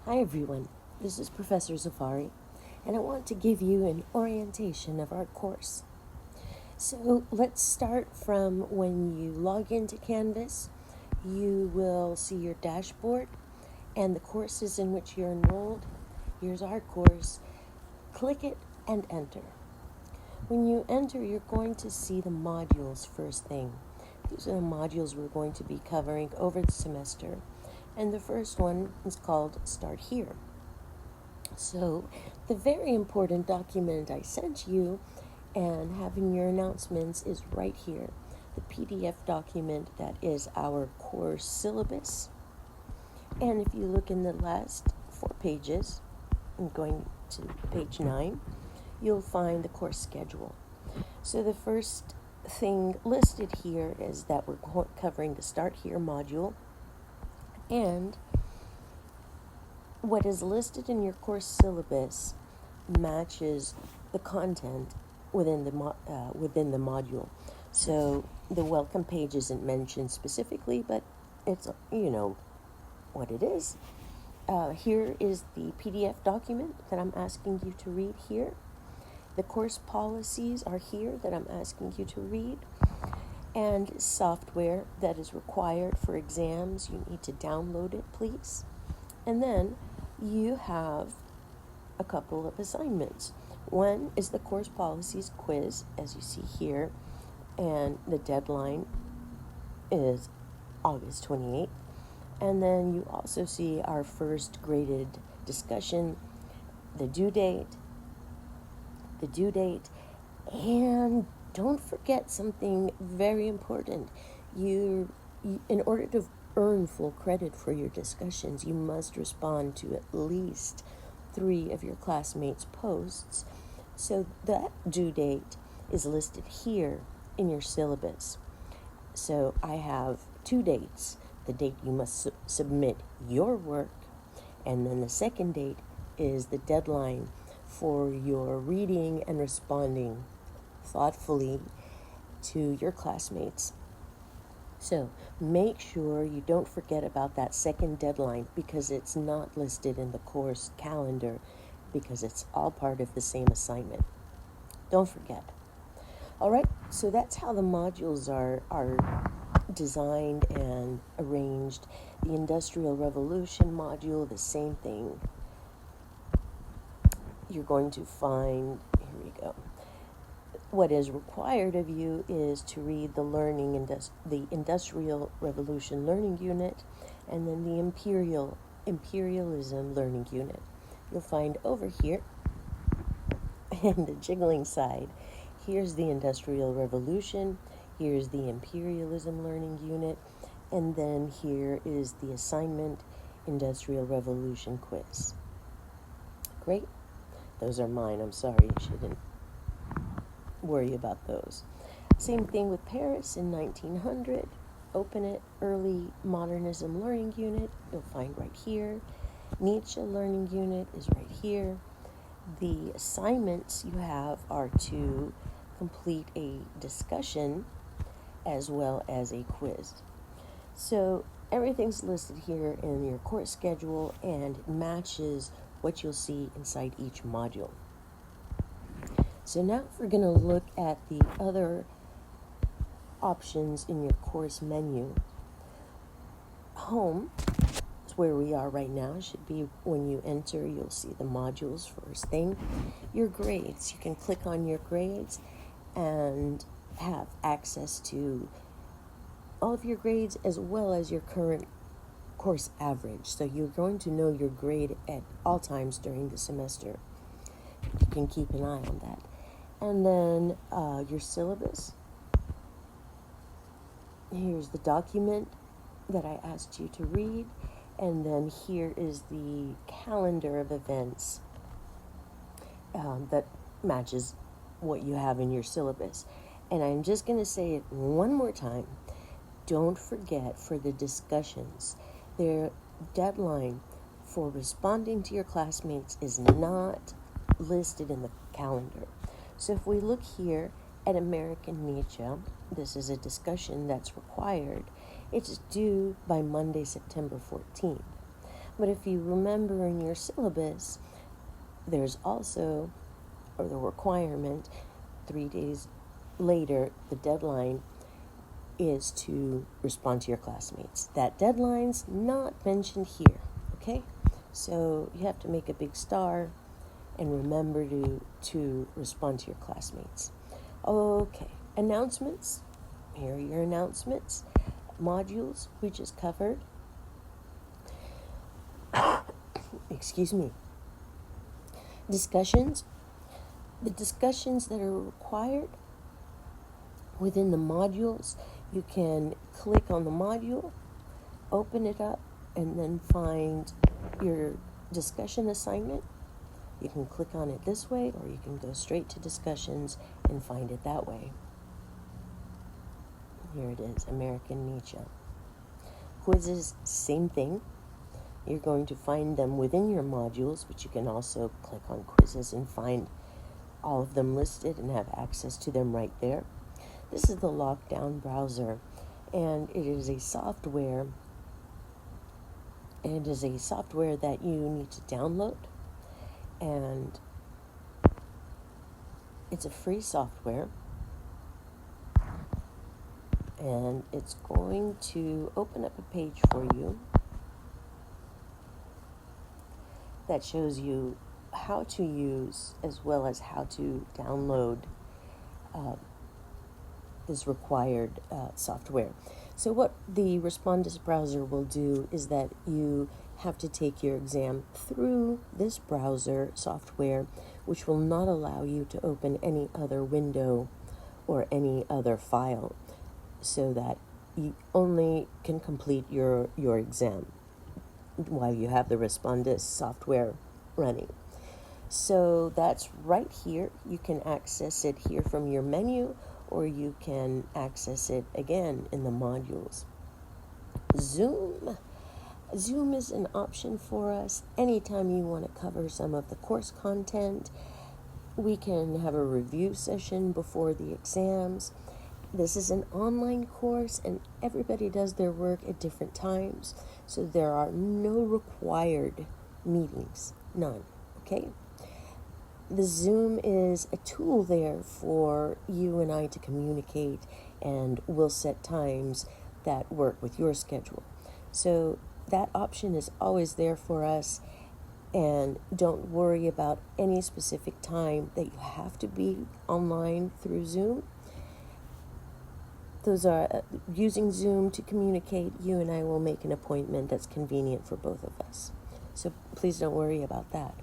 Hi everyone, this is Professor Zafari, and I want to give you an orientation of our course. So let's start from when you log into Canvas. You will see your dashboard and the courses in which you're enrolled. Here's our course. Click it and enter. When you enter, you're going to see the modules first thing. These are the modules we're going to be covering over the semester. And the first one is called Start Here. So the very important document I sent you and having your announcements is right here. The PDF document that is our course syllabus. And if you look in the last 4 pages, I'm going to page 9, you'll find the course schedule. So the first thing listed here is that we're covering the Start Here module, and what is listed in your course syllabus matches the content within the module. So the welcome page isn't mentioned specifically, but it's what it is. Here is the PDF document that I'm asking you to read here. The course policies are here that I'm asking you to read. And software that is required for exams, you need to download it, please. And then you have a couple of assignments. One is the course policies quiz, as you see here, and the deadline is August 28th. And then you also see our first graded discussion, the due date, and don't forget something very important. In order to earn full credit for your discussions, you must respond to at least 3 of your classmates' posts. So that due date is listed here in your syllabus. So I have 2 dates. The date you must submit your work, and then the second date is the deadline for your reading and responding thoughtfully to your classmates. So make sure you don't forget about that second deadline, because it's not listed in the course calendar, because it's all part of the same assignment. Don't forget. All right, so that's how the modules are designed and arranged. The Industrial Revolution module, the same thing. You're going to find, here we go. What is required of you is to read the Industrial Revolution Learning Unit, and then the Imperialism Learning Unit. You'll find over here in the jiggling side, here's the Industrial Revolution, here's the Imperialism Learning Unit, and then here is the assignment Industrial Revolution quiz. Great. Those are mine. I'm sorry, you shouldn't worry about those. Same thing with Paris in 1900. Open it, Early Modernism Learning Unit, you'll find right here. Nietzsche Learning Unit is right here. The assignments you have are to complete a discussion as well as a quiz. So everything's listed here in your course schedule and matches what you'll see inside each module. So now we're going to look at the other options in your course menu. Home is where we are right now. It should be when you enter, you'll see the modules first thing. Your grades, you can click on your grades and have access to all of your grades as well as your current course average. So you're going to know your grade at all times during the semester. You can keep an eye on that. And then your syllabus. Here's the document that I asked you to read. And then here is the calendar of events that matches what you have in your syllabus. And I'm just going to say it one more time. Don't forget, for the discussions, their deadline for responding to your classmates is not listed in the calendar. So if we look here at American Nietzsche, this is a discussion that's required. It's due by Monday, September 14th. But if you remember in your syllabus, there's also, or the requirement, 3 days later, the deadline is to respond to your classmates. That deadline's not mentioned here, okay? So you have to make a big star and remember to respond to your classmates. Okay, announcements. Here are your announcements. Modules we just covered. Excuse me. Discussions. The discussions that are required within the modules, you can click on the module, open it up, and then find your discussion assignment. You can click on it this way, or you can go straight to discussions and find it that way. Here it is, American Nietzsche. Quizzes, same thing. You're going to find them within your modules, but you can also click on quizzes and find all of them listed and have access to them right there. This is the Lockdown browser, and it is a software. It is a software that you need to download, and it's a free software, and it's going to open up a page for you that shows you how to use as well as how to download this required software. So what the Respondus browser will do is that you have to take your exam through this browser software, which will not allow you to open any other window or any other file, so that you only can complete your exam while you have the Respondus software running. So that's right here. You can access it here from your menu, or you can access it again in the modules. Zoom. Zoom is an option for us anytime you want to cover some of the course content. We can have a review session before the exams. This is an online course, and everybody does their work at different times, so there are no required meetings, none, okay? The Zoom is a tool there for you and I to communicate, and we'll set times that work with your schedule. So that option is always there for us, and don't worry about any specific time that you have to be online through Zoom. Those are using Zoom to communicate. You and I will make an appointment that's convenient for both of us. So please don't worry about that.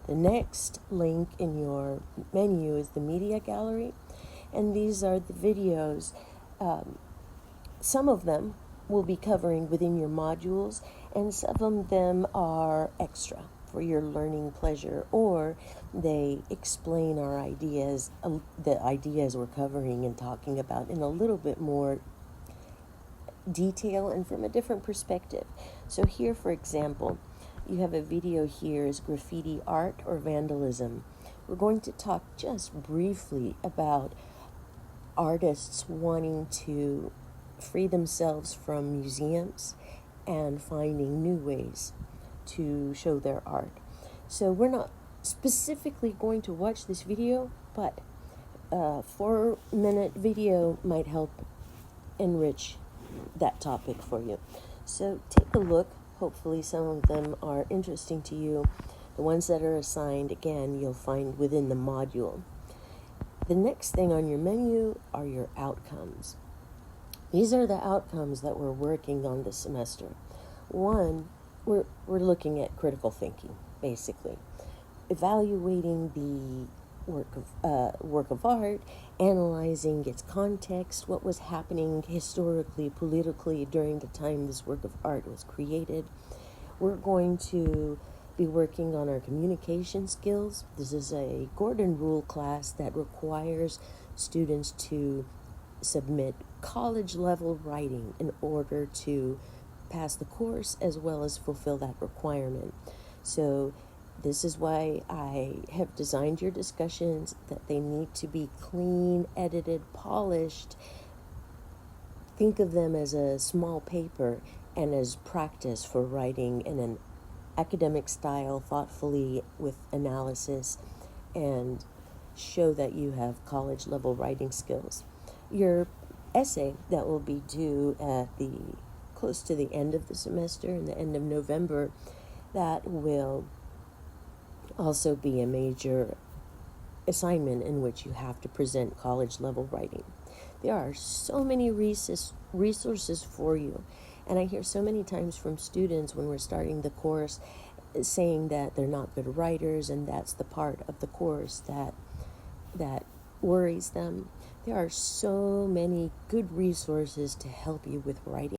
The next link in your menu is the media gallery, and these are the videos. Some of them will be covering within your modules, and some of them are extra for your learning pleasure, or they explain our ideas, the ideas we're covering and talking about in a little bit more detail and from a different perspective. So here, for example, you have a video here is graffiti art or vandalism. We're going to talk just briefly about artists wanting to free themselves from museums and finding new ways to show their art. So we're not specifically going to watch this video, but a 4-minute video might help enrich that topic for you. So take a look. Hopefully some of them are interesting to you. The ones that are assigned, again, you'll find within the module. The next thing on your menu are your outcomes. These are the outcomes that we're working on this semester. One, we're looking at critical thinking, basically. Evaluating the work of art, analyzing its context, what was happening historically, politically during the time this work of art was created. We're going to be working on our communication skills. This is a Gordon Rule class that requires students to submit college-level writing in order to pass the course as well as fulfill that requirement. So this is why I have designed your discussions, that they need to be clean, edited, polished. Think of them as a small paper and as practice for writing in an academic style thoughtfully with analysis and show that you have college level writing skills. Your essay that will be due at the close to the end of the semester in the end of November, that will also be a major assignment in which you have to present college level writing. There are so many resources for you, and I hear so many times from students when we're starting the course saying that they're not good writers, and that's the part of the course that worries them. There are so many good resources to help you with writing.